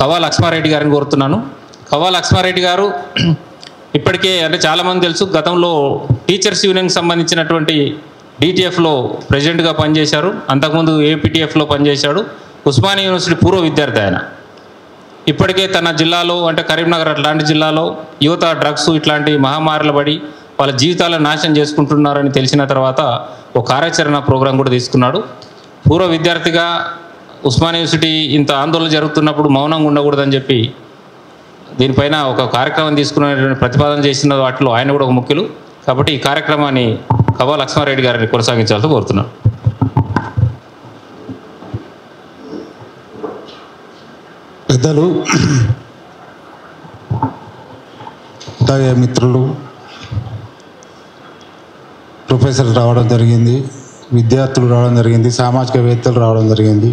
కవ్వా లక్ష్మారెడ్డి గారిని కోరుతున్నాను. కవ్వా లక్ష్మారెడ్డి గారు ఇప్పటికే అంటే చాలామంది తెలుసు, గతంలో టీచర్స్ యూనియన్కి సంబంధించినటువంటి డిటిఎఫ్లో ప్రెసిడెంట్గా పనిచేశారు. అంతకుముందు ఏపీటీఎఫ్లో పనిచేశాడు. ఉస్మానియా యూనివర్సిటీ పూర్వ విద్యార్థి ఆయన. ఇప్పటికే తన జిల్లాలో అంటే కరీంనగర్ అట్లాంటి జిల్లాలో యువత డ్రగ్స్ ఇట్లాంటి మహమ్మారుల పడి వాళ్ళ జీవితాలను నాశనం చేసుకుంటున్నారని తెలిసిన తర్వాత ఒక కార్యాచరణ ప్రోగ్రాం కూడా తీసుకున్నాడు. పూర్వ విద్యార్థిగా ఉస్మానియా యూనివర్సిటీ ఇంత ఆందోళన జరుగుతున్నప్పుడు మౌనంగా ఉండకూడదని చెప్పి దీనిపైన ఒక కార్యక్రమం తీసుకునేటువంటి ప్రతిపాదన చేసిన వాటిలో ఆయన కూడా ఒక ముఖ్యులు. కాబట్టి ఈ కార్యక్రమాన్ని కవ్వా లక్ష్మారెడ్డి గారిని కొనసాగించాలని కోరుతున్నాను. పెద్దలు, మిత్రులు, ప్రొఫెసర్లు రావడం జరిగింది, విద్యార్థులు రావడం జరిగింది, సామాజికవేత్తలు రావడం జరిగింది,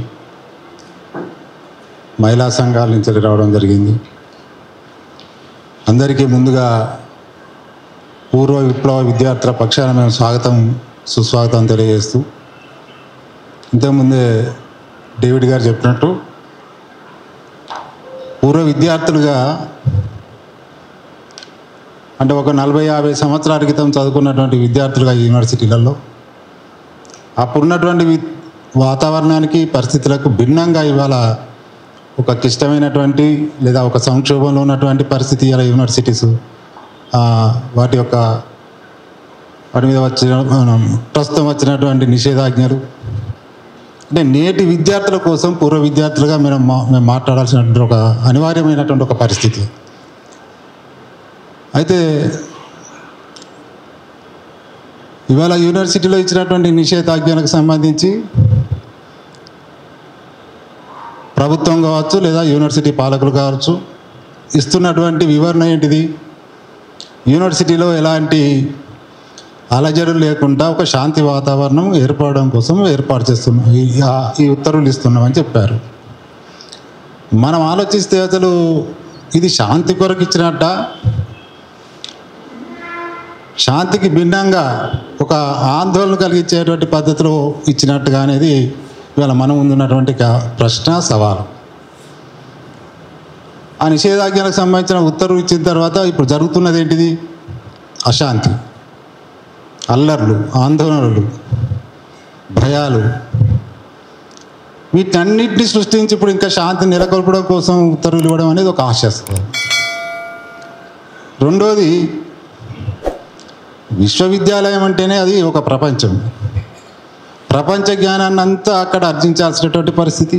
మహిళా సంఘాల నుంచి రావడం జరిగింది. అందరికీ ముందుగా పూర్వ విప్లవ విద్యార్థుల పక్షాన మేము సుస్వాగతం తెలియజేస్తూ, ఇంతకుముందే డేవిడ్ గారు చెప్పినట్టు పూర్వ విద్యార్థులుగా అంటే ఒక 40-50 సంవత్సరాల క్రితం చదువుకున్నటువంటి విద్యార్థులుగా యూనివర్సిటీలలో అప్పుడున్నటువంటి వాతావరణానికి పరిస్థితులకు భిన్నంగా ఇవాళ ఒక క్లిష్టమైనటువంటి లేదా ఒక సంక్షోభంలో ఉన్నటువంటి పరిస్థితి ఇలా యూనివర్సిటీస్ వాటి మీద ప్రస్తుతం వచ్చినటువంటి నిషేధాజ్ఞలు అంటే నేటి విద్యార్థుల కోసం పూర్వ విద్యార్థులుగా మేము మాట్లాడాల్సినటువంటి ఒక అనివార్యమైనటువంటి ఒక పరిస్థితి. అయితే ఇవాళ యూనివర్సిటీలో ఇచ్చినటువంటి నిషేధాజ్ఞలకు సంబంధించి ప్రభుత్వం కావచ్చు లేదా యూనివర్సిటీ పాలకులు కావచ్చు ఇస్తున్నటువంటి వివరణ ఏంటిది? యూనివర్సిటీలో ఎలాంటి అలజడులు లేకుండా ఒక శాంతి వాతావరణం ఏర్పడడం కోసం ఏర్పాటు చేస్తున్నాం, ఈ ఉత్తర్వులు ఇస్తున్నామని చెప్పారు. మనం ఆలోచిస్తే అసలు ఇది శాంతి కొరకు ఇచ్చినట్ట, శాంతికి భిన్నంగా ఒక ఆందోళన కలిగించేటువంటి పద్ధతిలో ఇచ్చినట్టుగా అనేది ఇవాళ మన ముందున్నటువంటి ప్రశ్న, సవాలు. ఆ నిషేధాజ్ఞలకు సంబంధించిన ఉత్తర్వు ఇచ్చిన తర్వాత ఇప్పుడు జరుగుతున్నది ఏంటిది? అశాంతి, అల్లర్లు, ఆందోళనలు, భయాలు, వీటన్నిటిని సృష్టించి ఇప్పుడు ఇంకా శాంతి నెలకొల్పడం కోసం ఉత్తర్వులు ఇవ్వడం అనేది ఒక హాస్యాస్పదం. రెండోది, విశ్వవిద్యాలయం అంటేనే అది ఒక ప్రపంచం. ప్రపంచ జ్ఞానాన్ని అంతా అక్కడ అర్జించాల్సినటువంటి పరిస్థితి.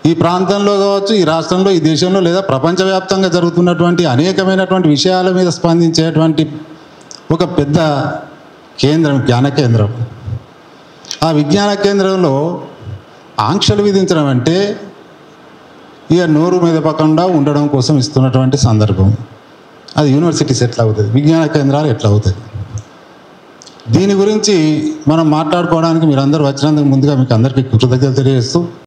ఈ ప్రాంతంలో కావచ్చు, ఈ రాష్ట్రంలో, ఈ దేశంలో లేదా ప్రపంచవ్యాప్తంగా జరుగుతున్నటువంటి అనేకమైనటువంటి విషయాల మీద స్పందించేటువంటి ఒక పెద్ద కేంద్రం, జ్ఞాన కేంద్రం. ఆ విజ్ఞాన కేంద్రంలో ఆంక్షలు విధించడం అంటే ఇక నోరు మెదపకుండా ఉండడం కోసం ఇస్తున్నటువంటి సందర్భం. అది యూనివర్సిటీస్ ఎట్లా అవుతుంది, విజ్ఞాన కేంద్రాలు ఎట్లా అవుతుంది? దీని గురించి మనం మాట్లాడుకోవడానికి మీరందరూ వచ్చినందుకు ముందుగా మీకు అందరికీ కృతజ్ఞతలు తెలియజేస్తూ